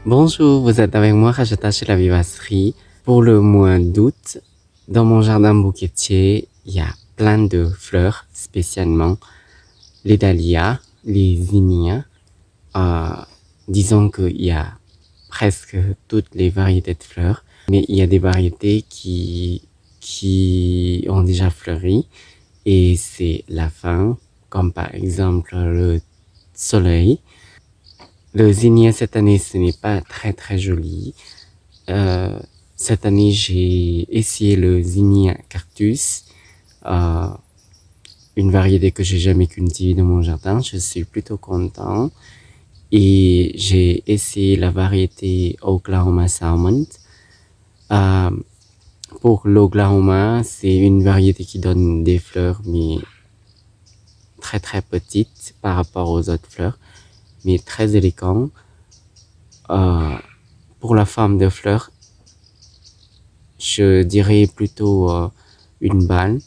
Bonjour, vous êtes avec moi Rajata chez la Vivasserie. Pour le mois d'août, dans mon jardin bouquetier, il y a plein de fleurs, spécialement les dahlias, les zinnias. Euh, Disons qu'il y a presque toutes les variétés de fleurs, mais il y a des variétés qui ont déjà fleuri et c'est la fin, comme par exemple le soleil. Le zinnia cette année, ce n'est pas très très joli. Euh, Cette année, j'ai essayé le zinnia cactus, euh, une variété que j'ai jamais cultivée dans mon jardin. Je suis plutôt content. Et j'ai essayé la variété Oklahoma Salmon. Euh, pour l'Oklahoma, c'est une variété qui donne des fleurs, mais très très petites par rapport aux autres fleurs, mais très élégantes. Pour la forme de fleur, je dirais plutôt une balle.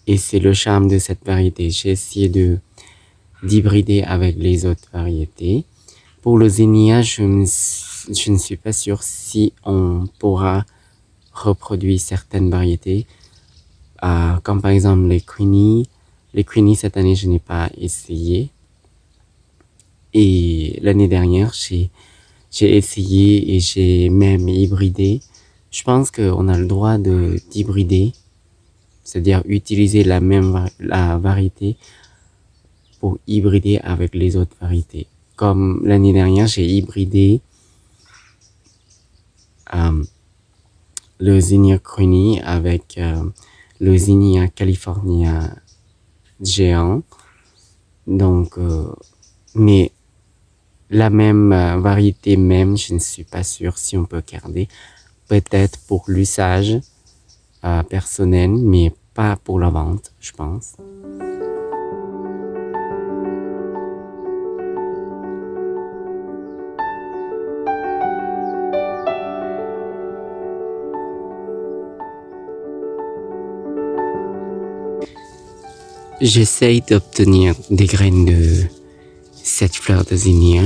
Et c'est le charme de cette variété. J'ai essayé d'hybrider avec les autres variétés. Pour le zinnia, je ne suis pas sûr si on pourra reproduire certaines variétés, comme par exemple les Queenie. Les Queenie, cette année, je n'ai pas essayé. Et l'année dernière, j'ai essayé et j'ai même hybridé. Je pense qu'on a le droit d'hybrider, c'est-à-dire utiliser la variété pour hybrider avec les autres variétés. Comme l'année dernière, j'ai hybridé le zinnia Queenie avec le zinnia California géant. Donc, mais la même variété même, je ne suis pas sûr si on peut garder. Peut-être pour l'usage personnel, mais pas pour la vente, je pense. J'essaye d'obtenir des graines de cette fleur de zinnia.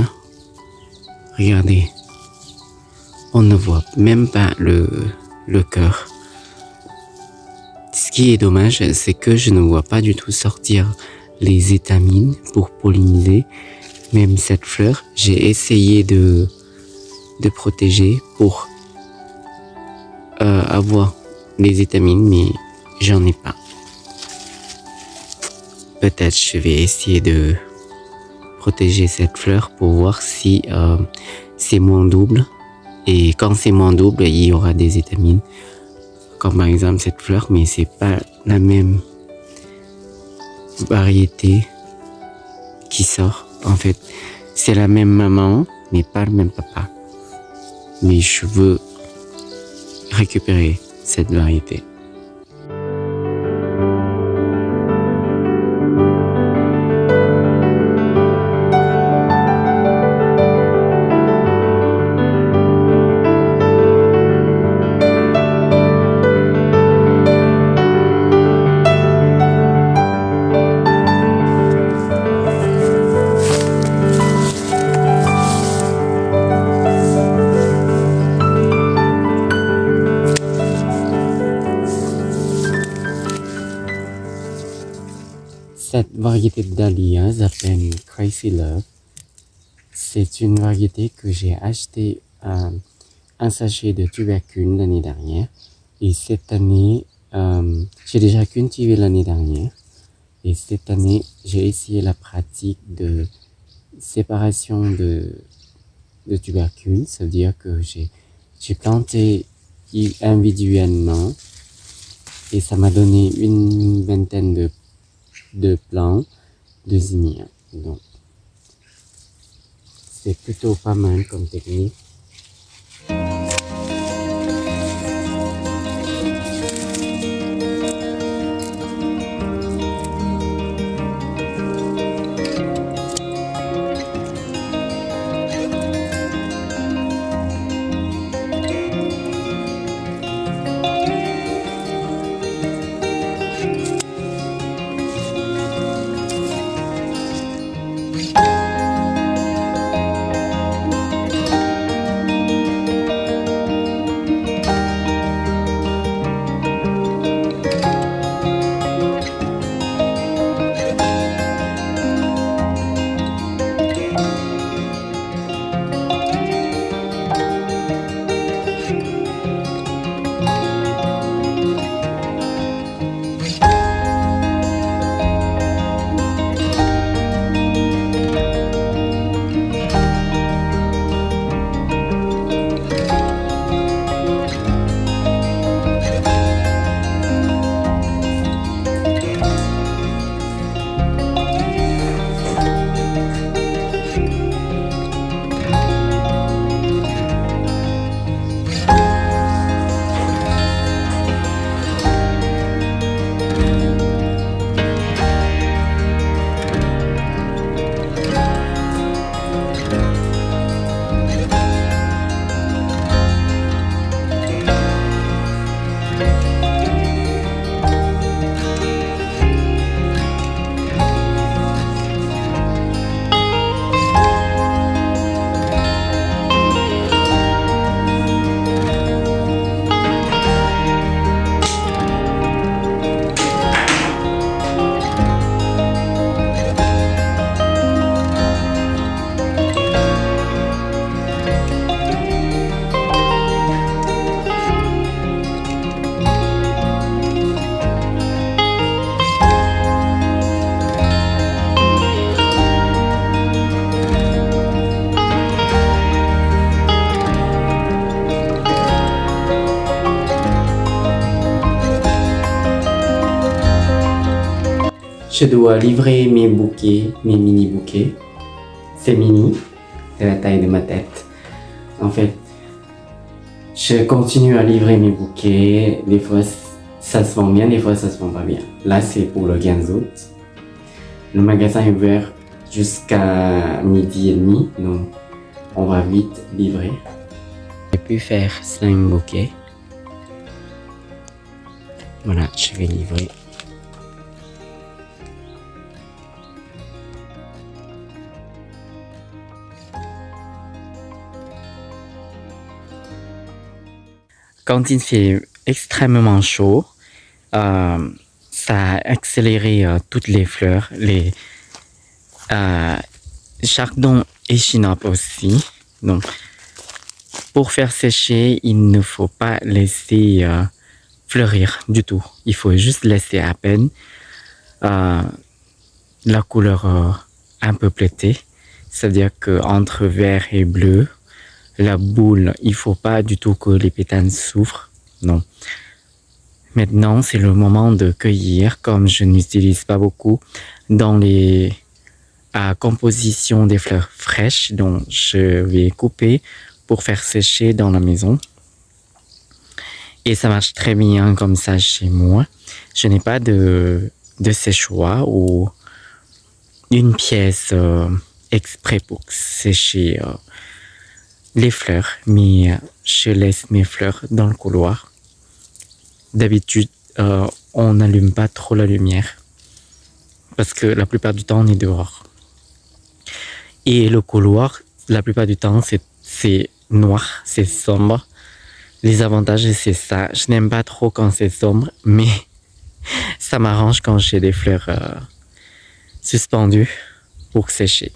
Regardez, on ne voit même pas le cœur. Ce qui est dommage, c'est que je ne vois pas du tout sortir les étamines pour polliniser. Même cette fleur, j'ai essayé de protéger pour avoir les étamines, mais j'en ai pas. Peut-être je vais essayer de protéger cette fleur pour voir si c'est moins double. Et quand c'est moins double, il y aura des étamines. Comme par exemple cette fleur, mais c'est pas la même variété qui sort. En fait, c'est la même maman, mais pas le même papa. Mais je veux récupérer cette variété. Cette variété de dahlia s'appelle Crazy Love. C'est une variété que j'ai acheté un sachet de tubercules l'année dernière. Et cette année, j'ai déjà cultivé l'année dernière. Et cette année, j'ai essayé la pratique de séparation de tubercules. C'est-à-dire que j'ai planté individuellement et ça m'a donné une vingtaine de plants de zinnia. Donc, c'est plutôt pas mal comme technique. je dois livrer mes bouquets, mes mini bouquets. C'est mini, c'est la taille de ma tête. En fait, je continue à livrer mes bouquets. Des fois, ça se vend bien, des fois, ça se vend pas bien. Là, c'est pour le 15 août. Le magasin est ouvert jusqu'à 12h30, donc on va vite livrer. J'ai pu faire 5 bouquets. Voilà, je vais livrer. Quand il fait extrêmement chaud, ça a accéléré toutes les fleurs, les chardon et chinop aussi. Donc, pour faire sécher, il ne faut pas laisser fleurir du tout. Il faut juste laisser à peine la couleur un peu pleutée. C'est-à-dire qu'entre vert et bleu, la boule, il faut pas du tout que les pétales souffrent. Non. Maintenant, c'est le moment de cueillir. Comme je n'utilise pas beaucoup dans les compositions des fleurs fraîches, donc je vais couper pour faire sécher dans la maison. Et ça marche très bien comme ça chez moi. Je n'ai pas de séchoir ou une pièce exprès pour sécher les fleurs, mais je laisse mes fleurs dans le couloir. D'habitude, on n'allume pas trop la lumière parce que la plupart du temps, on est dehors. Et le couloir, la plupart du temps, c'est noir, c'est sombre. Les avantages, c'est ça. Je n'aime pas trop quand c'est sombre, mais ça m'arrange quand j'ai des fleurs suspendues pour sécher.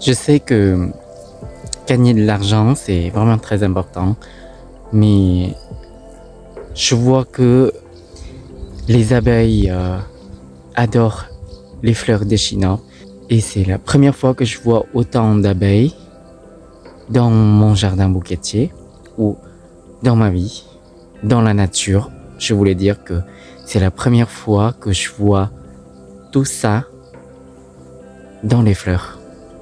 Je sais que gagner de l'argent, c'est vraiment très important, mais je vois que les abeilles adorent les fleurs d'échinopes et c'est la première fois que je vois autant d'abeilles dans mon jardin bouquetier ou dans ma vie, dans la nature. Je voulais dire que c'est la première fois que je vois tout ça dans les fleurs.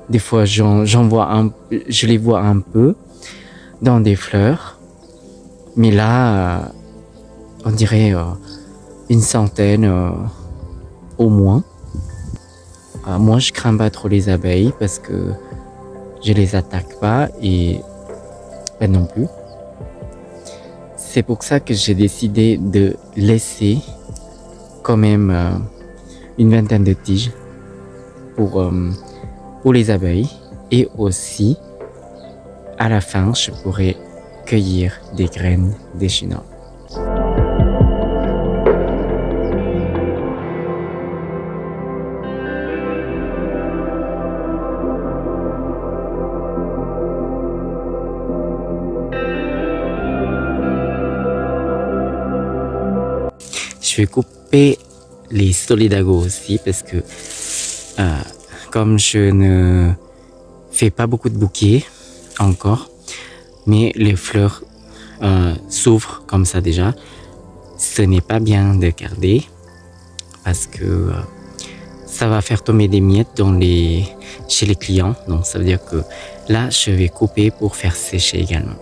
Des fois, je les vois un peu dans des fleurs, mais là, on dirait une centaine au moins. Moi, je crains pas trop les abeilles parce que je les attaque pas et pas non plus. C'est pour ça que j'ai décidé de laisser quand même une vingtaine de tiges pour les abeilles et aussi à la fin je pourrais cueillir des graines d'échinopes. Je vais couper les solidago aussi parce que comme je ne fais pas beaucoup de bouquets encore, mais les fleurs s'ouvrent comme ça déjà, ce n'est pas bien de garder parce que ça va faire tomber des miettes chez les clients. Donc ça veut dire que là, je vais couper pour faire sécher également.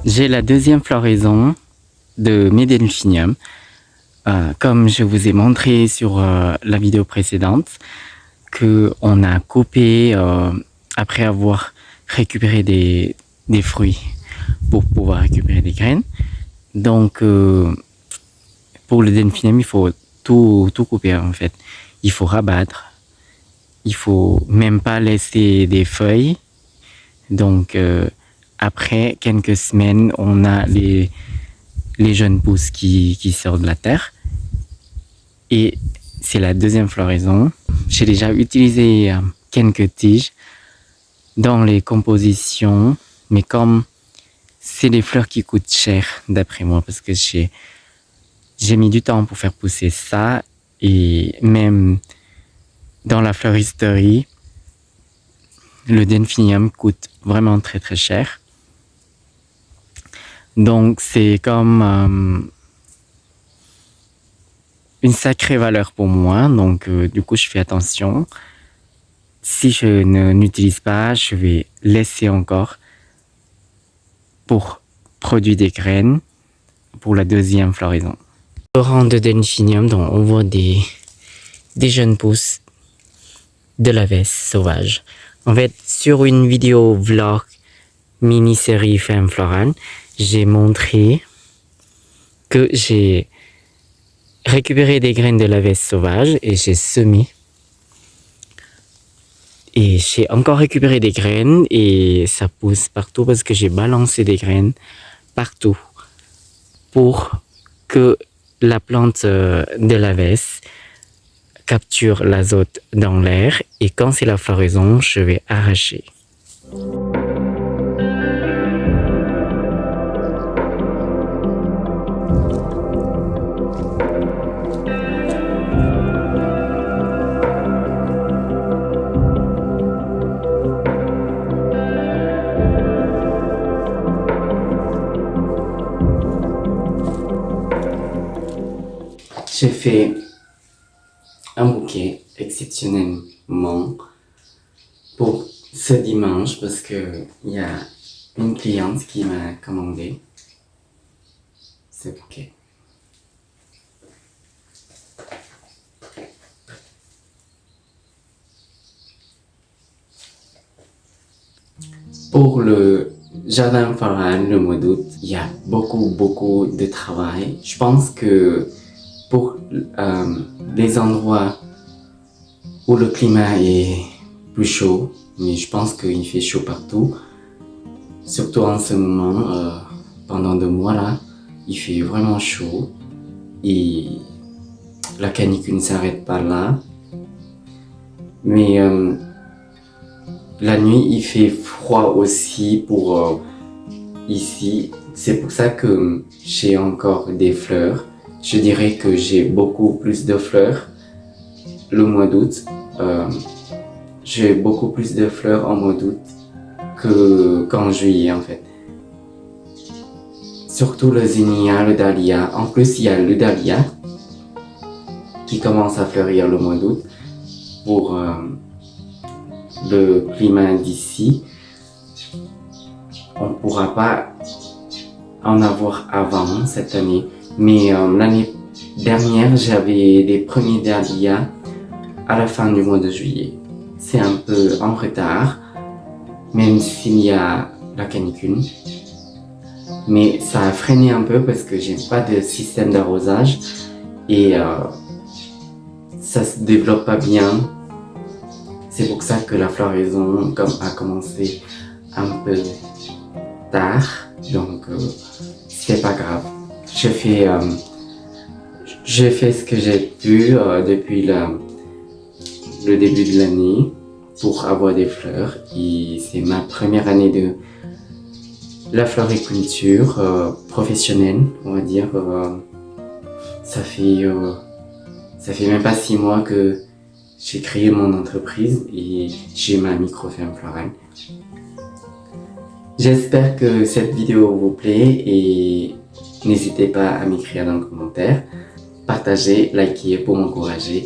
j'ai la deuxième floraison de mes delphiniums. Comme je vous ai montré sur la vidéo précédente, qu'on a coupé après avoir récupéré des fruits pour pouvoir récupérer des graines. Donc, pour le delphinium, il faut tout couper en fait. Il faut rabattre. Il faut même pas laisser des feuilles. Donc, après quelques semaines, on a les jeunes pousses qui sortent de la terre. Et c'est la deuxième floraison. J'ai déjà utilisé quelques tiges dans les compositions, mais comme c'est des fleurs qui coûtent cher d'après moi, parce que j'ai mis du temps pour faire pousser ça, et même dans la fleuristerie, le delphinium coûte vraiment très très cher. Donc c'est comme une sacrée valeur pour moi, donc du coup je fais attention. Si je n'utilise pas, je vais laisser encore pour produire des graines pour la deuxième floraison. Le rang de delphinium, donc on voit des jeunes pousses de la veste sauvage. En fait, sur une vidéo vlog mini-série Femme Florale, j'ai montré que j'ai récupéré des graines de la veste sauvage et j'ai semé. Et j'ai encore récupéré des graines et ça pousse partout parce que j'ai balancé des graines partout pour que la plante de la veste capture l'azote dans l'air, et quand c'est la floraison, je vais arracher. J'ai fait un bouquet exceptionnellement pour ce dimanche parce que il y a une cliente qui m'a commandé ce bouquet. Pour le jardin floral, le mois d'août, il y a beaucoup de travail. Je pense que pour les endroits où le climat est plus chaud, mais je pense qu'il fait chaud partout, surtout en ce moment, pendant 2 mois là, il fait vraiment chaud et la canicule ne s'arrête pas là. Mais la nuit, il fait froid aussi pour ici. C'est pour ça que j'ai encore des fleurs. Je dirais que j'ai beaucoup plus de fleurs le mois d'août. J'ai beaucoup plus de fleurs en mois d'août qu'en juillet en fait. Surtout le zinnia, le dahlia. En plus, il y a le dahlia qui commence à fleurir le mois d'août pour le climat d'ici. On ne pourra pas en avoir avant cette année. Mais l'année dernière, j'avais les premiers dahlias à la fin du mois de juillet. C'est un peu en retard, même s'il y a la canicule. Mais ça a freiné un peu parce que j'ai pas de système d'arrosage et ça se développe pas bien. C'est pour ça que la floraison a commencé un peu tard, donc c'est pas grave. J'ai fait ce que j'ai pu depuis le début de l'année pour avoir des fleurs, et c'est ma première année de la floriculture professionnelle, on va dire. Ça fait même pas 6 mois que j'ai créé mon entreprise et j'ai ma micro-ferme florale. J'espère que cette vidéo vous plaît et n'hésitez pas à m'écrire dans le commentaire, partagez, likez pour m'encourager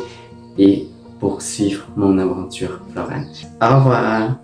et pour suivre mon aventure florale. Au revoir!